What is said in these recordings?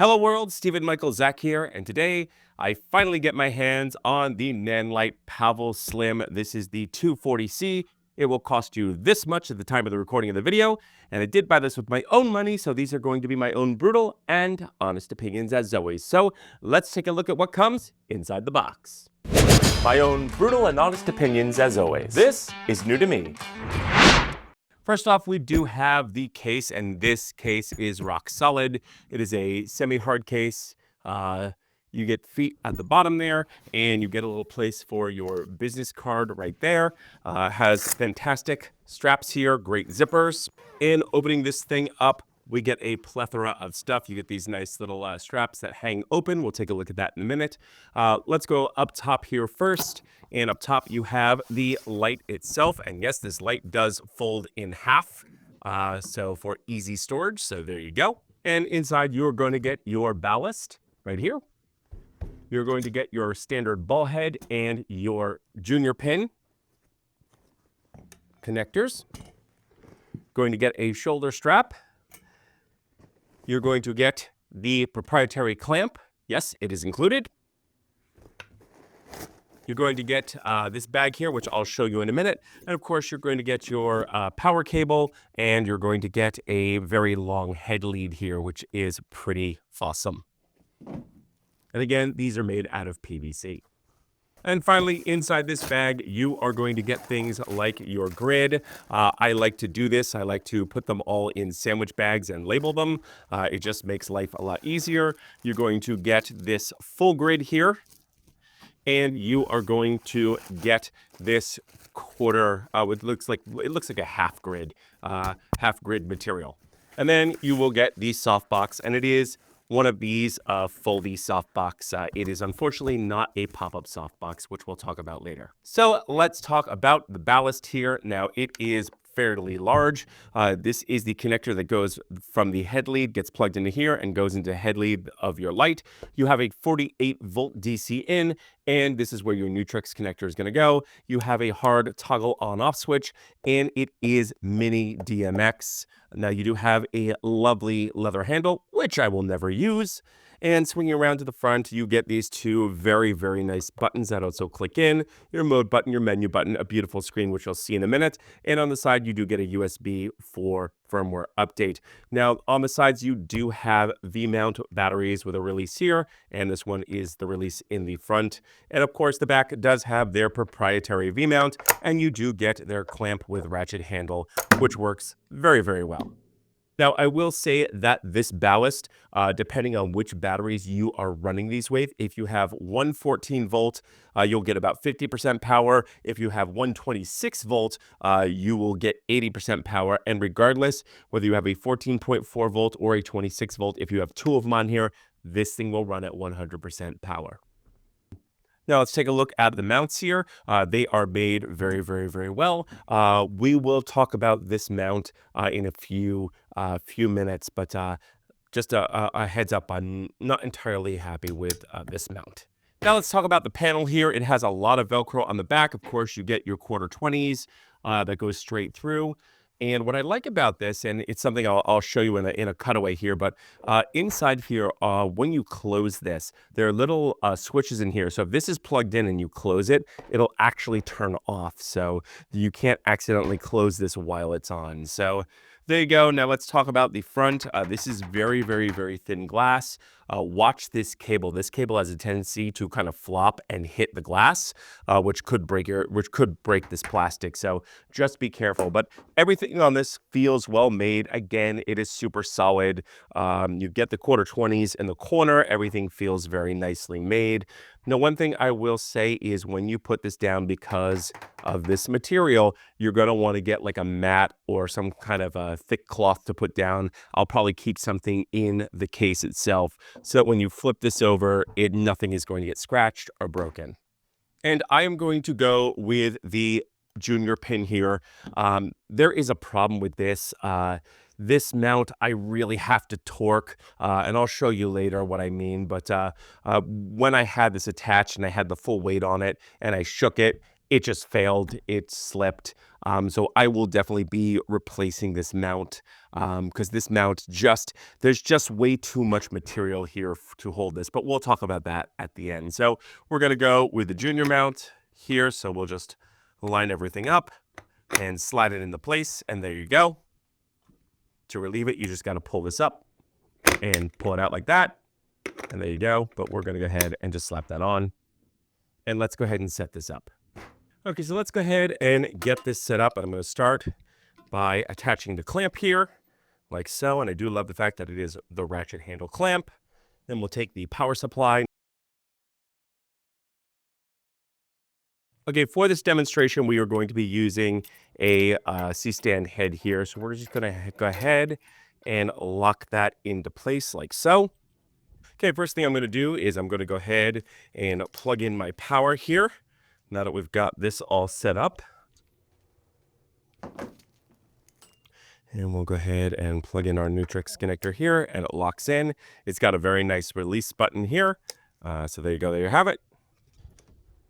Hello world, Stephen Michael Zach here, and today I finally get my hands on the Nanlite Pavoslim. This is the 240C. It will cost you this much at the time of the recording of the video, and I did buy this with my own money, so these are going to be my own brutal and honest opinions as always. So let's take a look at what comes inside the box. My own brutal and honest opinions as always. This is new to me. First off, we do have the case, and this case is rock solid. It is a semi-hard case. You get feet at the bottom there, and you get a little place for your business card right there. Has fantastic straps here, great zippers. And opening this thing up, we get a plethora of stuff. You get these nice little straps that hang open. We'll take a look at that in a minute. Let's go up top here first. And up top, you have the light itself. And yes, this light does fold in half. So for easy storage. So there you go. And inside, you're going to get your ballast right here. You're going to get your standard ball head and your junior pin connectors. Going to get a shoulder strap. You're going to get the proprietary clamp. Yes, it is included. You're going to get this bag here, which I'll show you in a minute. And of course, you're going to get your power cable, and you're going to get a very long head lead here, which is pretty awesome. And again, these are made out of PVC. And finally, inside this bag, you are going to get things like your grid. I like to do this. I like to put them all in sandwich bags and label them. It just makes life a lot easier. You're going to get this full grid here. And you are going to get this quarter, it looks like a half grid material. And then you will get the Softbox, and it is one of these foldy softbox. It is unfortunately not a pop-up softbox, which we'll talk about later. So let's talk about the ballast here. Now it is fairly large. This is the connector that goes from the head lead, gets plugged into here and goes into head lead of your light. You have a 48 volt DC in, and this is where your Nutrix connector is going to go. You have a hard toggle on off switch, and it is mini DMX. Now you do have a lovely leather handle, which I will never use. And swinging around to the front, you get these two very, very nice buttons that also click in. Your mode button, your menu button, a beautiful screen, which you'll see in a minute. And on the side, you do get a USB for firmware update. Now, on the sides, you do have V-mount batteries with a release here, and this one is the release in the front. And of course, the back does have their proprietary V-mount, and you do get their clamp with ratchet handle, which works very, very well. Now, I will say that this ballast, depending on which batteries you are running these with, if you have 114 volt, you'll get about 50% power. If you have 126 volt, you will get 80% power. And regardless, whether you have a 14.4 volt or a 26 volt, if you have two of them on here, this thing will run at 100% power. Now let's take a look at the mounts here. They are made very, very, very well. We will talk about this mount in a few minutes, but just a heads up, I'm not entirely happy with this mount. Now let's talk about the panel here. It has a lot of Velcro on the back. Of course, you get your quarter 20s that goes straight through. And what I like about this, and it's something I'll show you in a cutaway here, but inside here, when you close this, there are little switches in here. So if this is plugged in and you close it, it'll actually turn off. So you can't accidentally close this while it's on. So there you go. Now let's talk about the front. This is very, very, very thin glass. Watch this cable. This cable has a tendency to kind of flop and hit the glass, which could break this plastic. So just be careful. But everything on this feels well made. Again, it is super solid. You get the quarter 20s in the corner. Everything feels very nicely made. Now, one thing I will say is when you put this down, because of this material, you're going to want to get like a mat or some kind of a thick cloth to put down. I'll probably keep something in the case itself so that when you flip this over, nothing is going to get scratched or broken. And I am going to go with the junior pin here. There is a problem with this. This mount, I really have to torque, and I'll show you later what I mean. But when I had this attached and I had the full weight on it and I shook it, it just failed. It slipped. So I will definitely be replacing this mount because this mount there's just way too much material here to hold this. But we'll talk about that at the end. So we're going to go with the junior mount here. So we'll just line everything up and slide it into place. And there you go. To relieve it, you just got to pull this up and pull it out like that. And there you go. But we're going to go ahead and just slap that on. And let's go ahead and set this up. Okay, so let's go ahead and get this set up. I'm going to start by attaching the clamp here, like so. And I do love the fact that it is the ratchet handle clamp. Then we'll take the power supply. Okay, for this demonstration, we are going to be using a C-stand head here. So we're just going to go ahead and lock that into place like so. Okay, first thing I'm going to do is I'm going to go ahead and plug in my power here. Now that we've got this all set up. And we'll go ahead and plug in our Nutrix connector here, and it locks in. It's got a very nice release button here. So there you go, there you have it.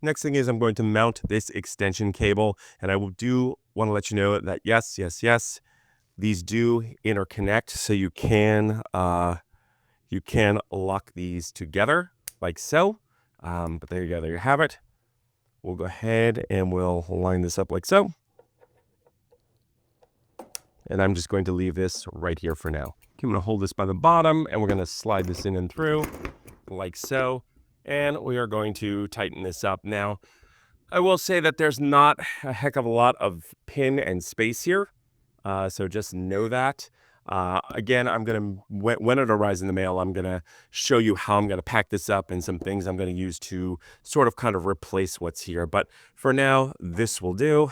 Next thing is I'm going to mount this extension cable, and I want to let you know that yes, these do interconnect, so you can lock these together like so. But there you go, there you have it. We'll go ahead and we'll line this up like so. And I'm just going to leave this right here for now. I'm going to hold this by the bottom, and we're going to slide this in and through like so. And we are going to tighten this up. Now, I will say that there's not a heck of a lot of pin and space here. So just know that. Again, when it arrives in the mail, I'm going to show you how I'm going to pack this up and some things I'm going to use to sort of kind of replace what's here. But for now, this will do.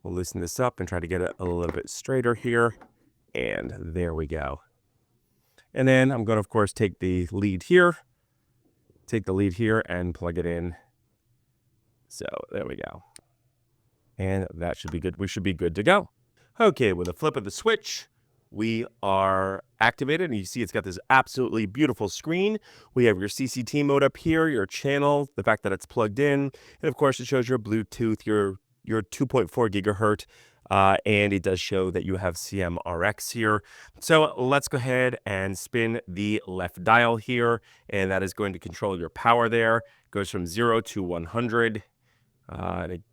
We'll loosen this up and try to get it a little bit straighter here. And there we go. And then I'm going to, of course, take the lead here and plug it in. So there we go. And that should be good. We should be good to go. Okay, with a flip of the switch, we are activated, and you see it's got this absolutely beautiful screen. We have your CCT mode up here, your channel, the fact that it's plugged in, and of course it shows your Bluetooth, your 2.4 gigahertz, and it does show that you have CMRX here. So let's go ahead and spin the left dial here, and that is going to control your power there. It goes from 0 to 100, and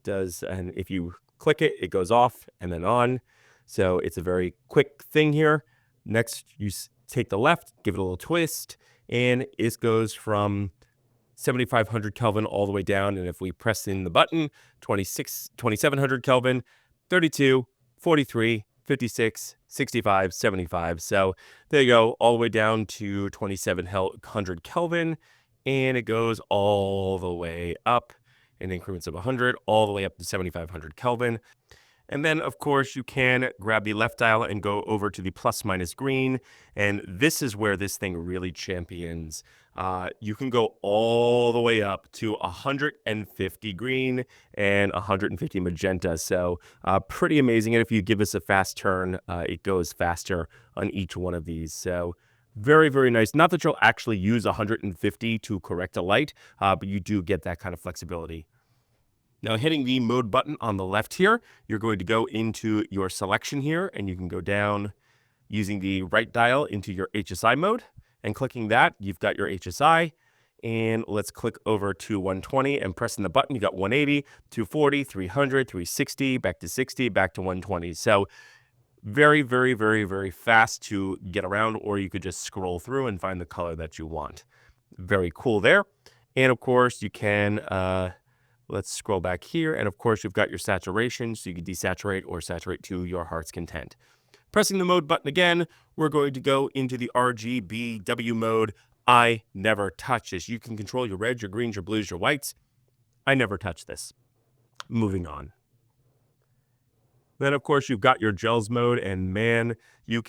if you click it, it goes off and then on. So it's a very quick thing here. Next, you take the left, give it a little twist, and it goes from 7,500 Kelvin all the way down. And if we press in the button, 2,700 Kelvin, 32, 43, 56, 65, 75. So there you go, all the way down to 2,700 Kelvin. And it goes all the way up in increments of 100, all the way up to 7,500 Kelvin. And then, of course, you can grab the left dial and go over to the plus minus green. And this is where this thing really champions. You can go all the way up to 150 green and 150 magenta. So pretty amazing. And if you give this a fast turn, it goes faster on each one of these. So very, very nice. Not that you'll actually use 150 to correct a light, but you do get that kind of flexibility. Now, hitting the mode button on the left here, you're going to go into your selection here, and you can go down using the right dial into your HSI mode. And clicking that, you've got your HSI. And let's click over to 120 and pressing the button, you got 180, 240, 300, 360, back to 60, back to 120. So very, very, very, very fast to get around, or you could just scroll through and find the color that you want. Very cool there. And of course, you can... let's scroll back here. And of course, you've got your saturation, so you can desaturate or saturate to your heart's content. Pressing the mode button again, we're going to go into the RGBW mode. I never touch this. You can control your reds, your greens, your blues, your whites. I never touch this. Moving on. Then, of course, you've got your gels mode, and man, you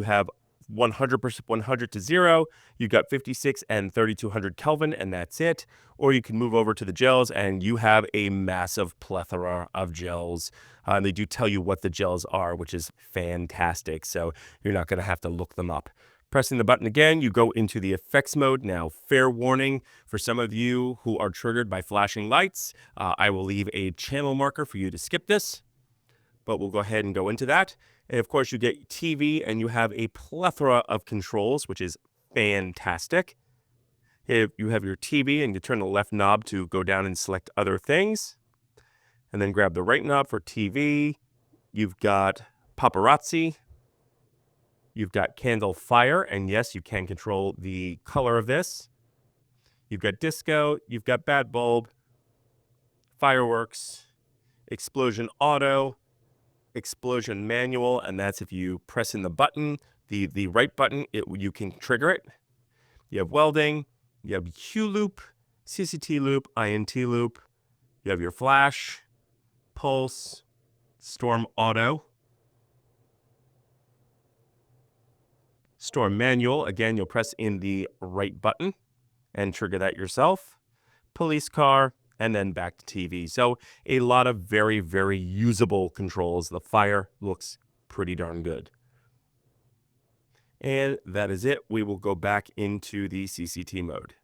have 100%, 100 to 0. You got 56 and 3200 Kelvin, and that's it. Or you can move over to the gels, and you have a massive plethora of gels. And they do tell you what the gels are, which is fantastic. So you're not going to have to look them up. Pressing the button again, you go into the effects mode. Now, fair warning for some of you who are triggered by flashing lights, I will leave a channel marker for you to skip this, but we'll go ahead and go into that. And of course, you get TV and you have a plethora of controls, which is fantastic. If you have your TV and you turn the left knob to go down and select other things, and then grab the right knob for TV. You've got paparazzi. You've got candle fire, and yes, you can control the color of this. You've got disco, you've got bad bulb, fireworks, explosion auto, explosion manual, and that's if you press in the button, the right button, you can trigger it. You have welding, you have Q loop, CCT loop, INT loop, you have your flash, pulse, storm auto, storm manual. Again, you'll press in the right button and trigger that yourself. Police car, and then back to TV. So a lot of very, very usable controls. The fire looks pretty darn good. And that is it. We will go back into the CCT mode.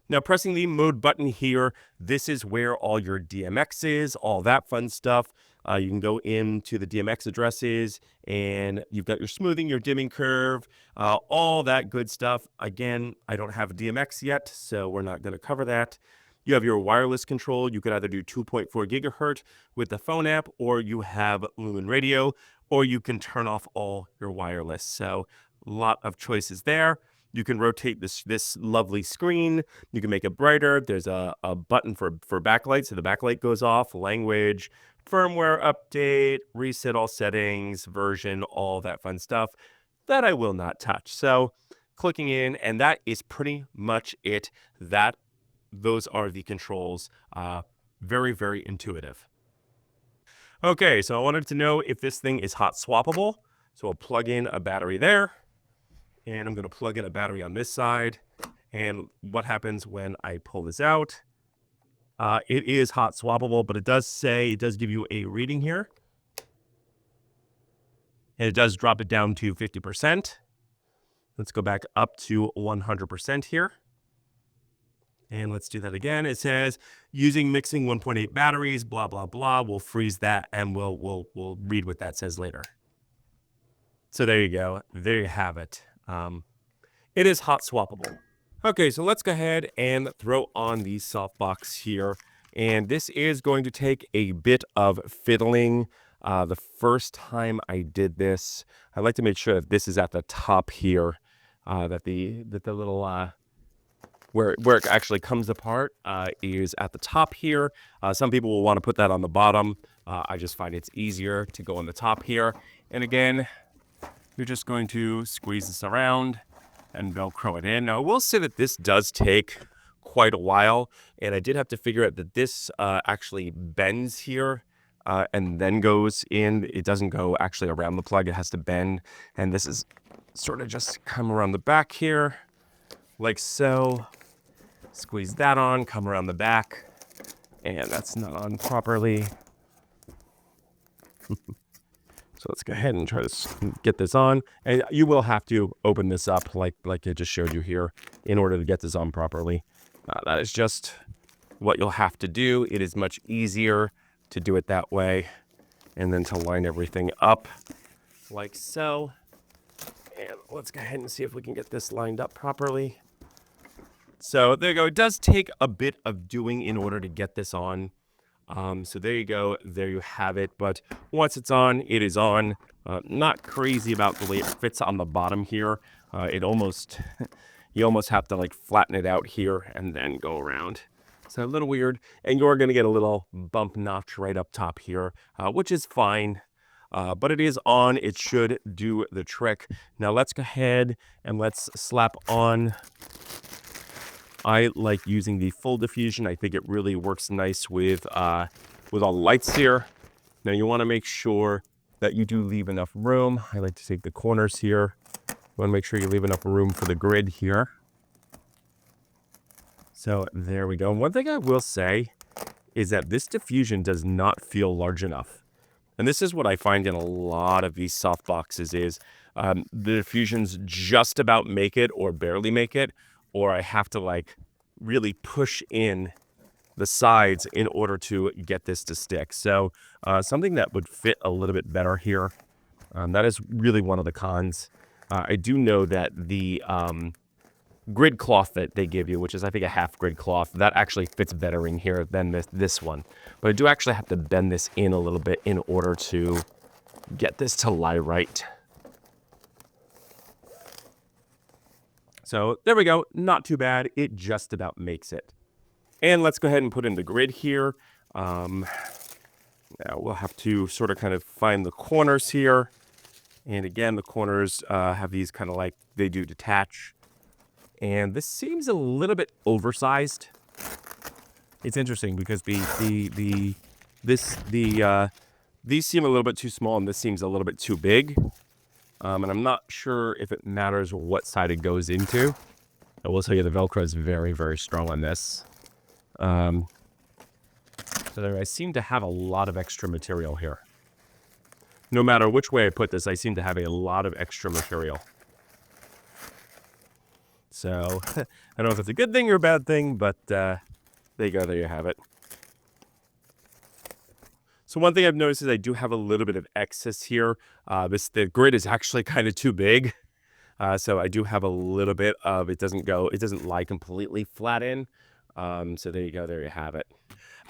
Now, pressing the mode button here, this is where all your DMX is, all that fun stuff. You can go into the DMX addresses, and you've got your smoothing, your dimming curve, all that good stuff. Again, I don't have a DMX yet, so we're not going to cover that. You have your wireless control. You could either do 2.4 gigahertz with the phone app, or you have Lumen Radio, or you can turn off all your wireless. So a lot of choices there. You can rotate this lovely screen. You can make it brighter. There's a button for backlight, so the backlight goes off, language, firmware update, reset all settings, version, all that fun stuff that I will not touch. So clicking in, and that is pretty much it. Those are the controls. Very, very intuitive. Okay, so I wanted to know if this thing is hot swappable. So I'll plug in a battery there. And I'm going to plug in a battery on this side. And what happens when I pull this out? It is hot swappable, but it does give you a reading here. And it does drop it down to 50%. Let's go back up to 100% here. And let's do that again. It says using mixing 1.8 batteries, blah, blah, blah. We'll freeze that and we'll read what that says later. So there you go. There you have it. It is hot swappable. Okay, so let's go ahead and throw on the softbox here. And this is going to take a bit of fiddling. The first time I did this, I like to make sure that this is at the top here, that the little where it actually comes apart is at the top here. Some people will want to put that on the bottom. I just find it's easier to go on the top here. And again, you're just going to squeeze this around and Velcro it in. Now, I will say that this does take quite a while, and I did have to figure out that this actually bends here and then goes in. It doesn't go actually around the plug. It has to bend, and this is sort of just come around the back here, like so. Squeeze that on, come around the back, and that's not on properly. So let's go ahead and try to get this on. And you will have to open this up like I just showed you here in order to get this on properly. That is just what you'll have to do. It is much easier to do it that way and then to line everything up like so. And let's go ahead and see if we can get this lined up properly. So there you go. It does take a bit of doing in order to get this on. So there you go. There you have it. But once it's on, it is on. Not crazy about the way it fits on the bottom here. You almost have to like flatten it out here and then go around. So a little weird. And you're going to get a little bump notch right up top here, which is fine. But it is on. It should do the trick. Now let's go ahead and let's slap on. I like using the full diffusion. I think it really works nice with all the lights here. Now you want to make sure that you do leave enough room. I like to take the corners here. You want to make sure you leave enough room for the grid here. So there we go. And one thing I will say is that this diffusion does not feel large enough. And this is what I find in a lot of these soft boxes is The diffusions just about make it or barely make it, or I have to like really push in the sides in order to get this to stick. So something that would fit a little bit better here. That is really one of the cons. I do know that the grid cloth that they give you, which is I think a half grid cloth, that actually fits better in here than this one. But I do actually have to bend this in a little bit in order to get this to lie right. So there we go. Not too bad. It just about makes it. And let's go ahead and put in the grid here. Now we'll have to sort of kind of find the corners here. And again, the corners have these kind of like, they do detach. And this seems a little bit oversized. It's interesting because these seem a little bit too small and this seems a little bit too big. And I'm not sure if it matters what side it goes into. I will tell you the Velcro is very, very strong on this. So there, I seem to have a lot of extra material here. No matter which way I put this, I seem to have a lot of extra material. So I don't know if it's a good thing or a bad thing, but there you go, there you have it. So one thing I've noticed is I do have a little bit of excess here. The grid is actually kind of too big. So I do have a little bit of, it doesn't lie completely flat in. So there you go, there you have it.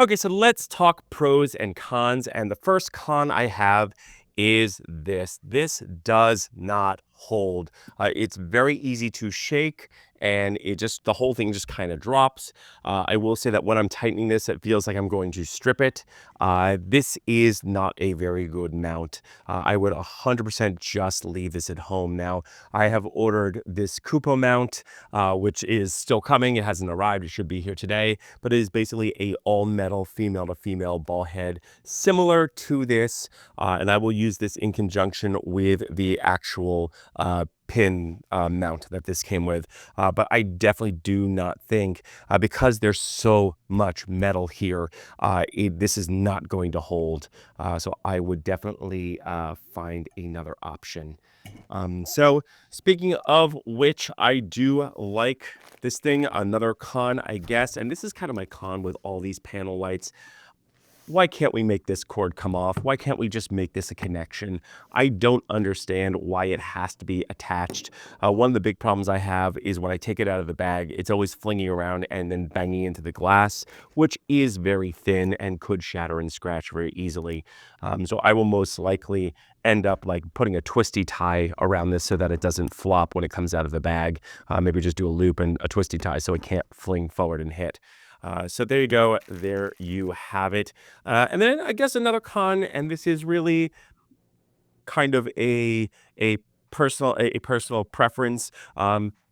Okay, so let's talk pros and cons. And the first con I have is this. This does not hold. It's very easy to shake and the whole thing just kind of drops. I will say that when I'm tightening this, it feels like I'm going to strip it. This is not a very good mount. I would 100% just leave this at home. Now, I have ordered this Kupo mount, which is still coming. It hasn't arrived. It should be here today, but it is basically a all metal female to female ball head, similar to this. And I will use this in conjunction with the actual pin mount that this came with, but I definitely do not think because there's so much metal here, this is not going to hold. So I would definitely find another option. So speaking of which, I do like this thing. Another con, I guess, and this is kind of my con with all these panel lights. Why can't we make this cord come off? Why can't we just make this a connection? I don't understand why it has to be attached. One of the big problems I have is when I take it out of the bag, it's always flinging around and then banging into the glass, which is very thin and could shatter and scratch very easily. So I will most likely end up like putting a twisty tie around this so that it doesn't flop when it comes out of the bag. Maybe just do a loop and a twisty tie so it can't fling forward and hit. So there you go. There you have it. And then I guess another con, and this is really kind of a personal preference.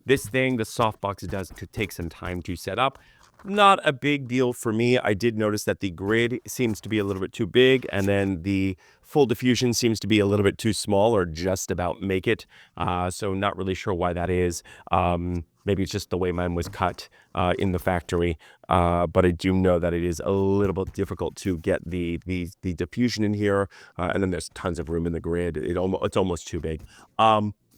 This thing, the Softbox, does take some time to set up. Not a big deal for me. I did notice that the grid seems to be a little bit too big, and then the full diffusion seems to be a little bit too small, or just about make it. So not really sure why that is. Maybe it's just the way mine was cut in the factory. But I do know that it is a little bit difficult to get the diffusion in here. And then there's tons of room in the grid. It's almost too big,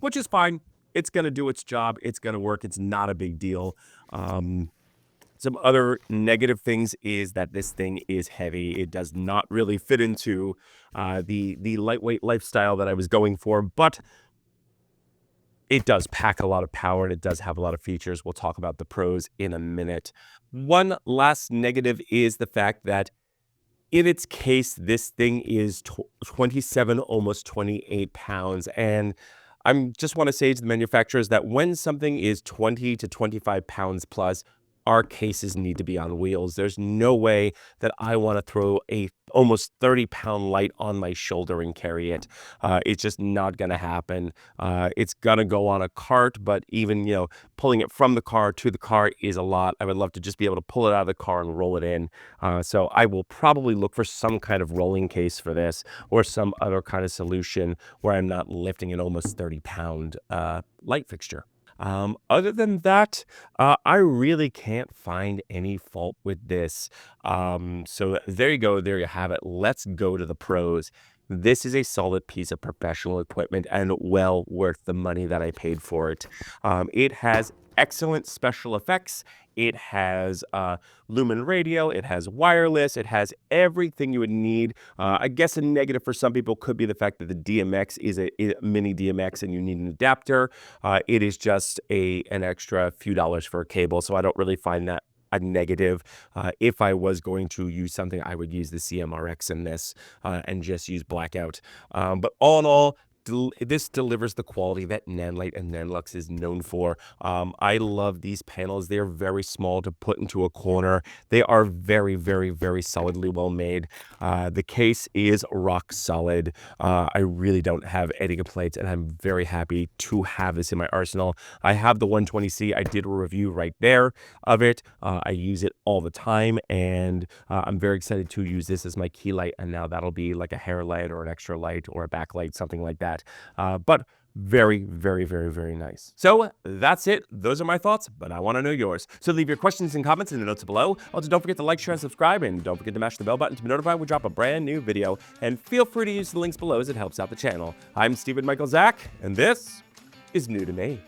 which is fine. It's going to do its job. It's going to work. It's not a big deal. Some other negative things is that this thing is heavy. It does not really fit into the lightweight lifestyle that I was going for, but it does pack a lot of power and it does have a lot of features. We'll talk about the pros in a minute. One last negative is the fact that in its case, this thing is 27, almost 28 pounds. And I just want to say to the manufacturers that when something is 20 to 25 pounds plus, our cases need to be on wheels. There's no way that I want to throw a almost 30-pound light on my shoulder and carry it. It's just not going to happen. It's going to go on a cart, but even, pulling it from the car to the car is a lot. I would love to just be able to pull it out of the car and roll it in. So I will probably look for some kind of rolling case for this, or some other kind of solution where I'm not lifting an almost 30-pound light fixture. Other than that, I really can't find any fault with this. So there you go. There you have it. Let's go to the pros. this is a solid piece of professional equipment and well worth the money that I paid for it. It has excellent special effects. It has lumen radio, it has wireless, it has everything you would need. I guess a negative for some people could be the fact that the DMX is a mini DMX and you need an adapter. It is just an extra few dollars for a cable, so I don't really find that a negative. If I was going to use something, I would use the CMRX in this and just use blackout. But all in all, this delivers the quality that Nanlite and Nanlux is known for. I love these panels. They're very small to put into a corner. They are very, very, very solidly well made. The case is rock solid. I really don't have any complaints, and I'm very happy to have this in my arsenal. I have the 120C. I did a review right there of it. I use it all the time, and I'm very excited to use this as my key light, and now that'll be like a hair light or an extra light or a backlight, something like that. But very, very, very, very nice. So that's it. Those are my thoughts, but I want to know yours. So leave your questions and comments in the notes below. Also, don't forget to like, share, and subscribe, and don't forget to mash the bell button to be notified when we drop a brand new video. And feel free to use the links below as it helps out the channel. I'm Stephen Michael Zach, and this is new to me.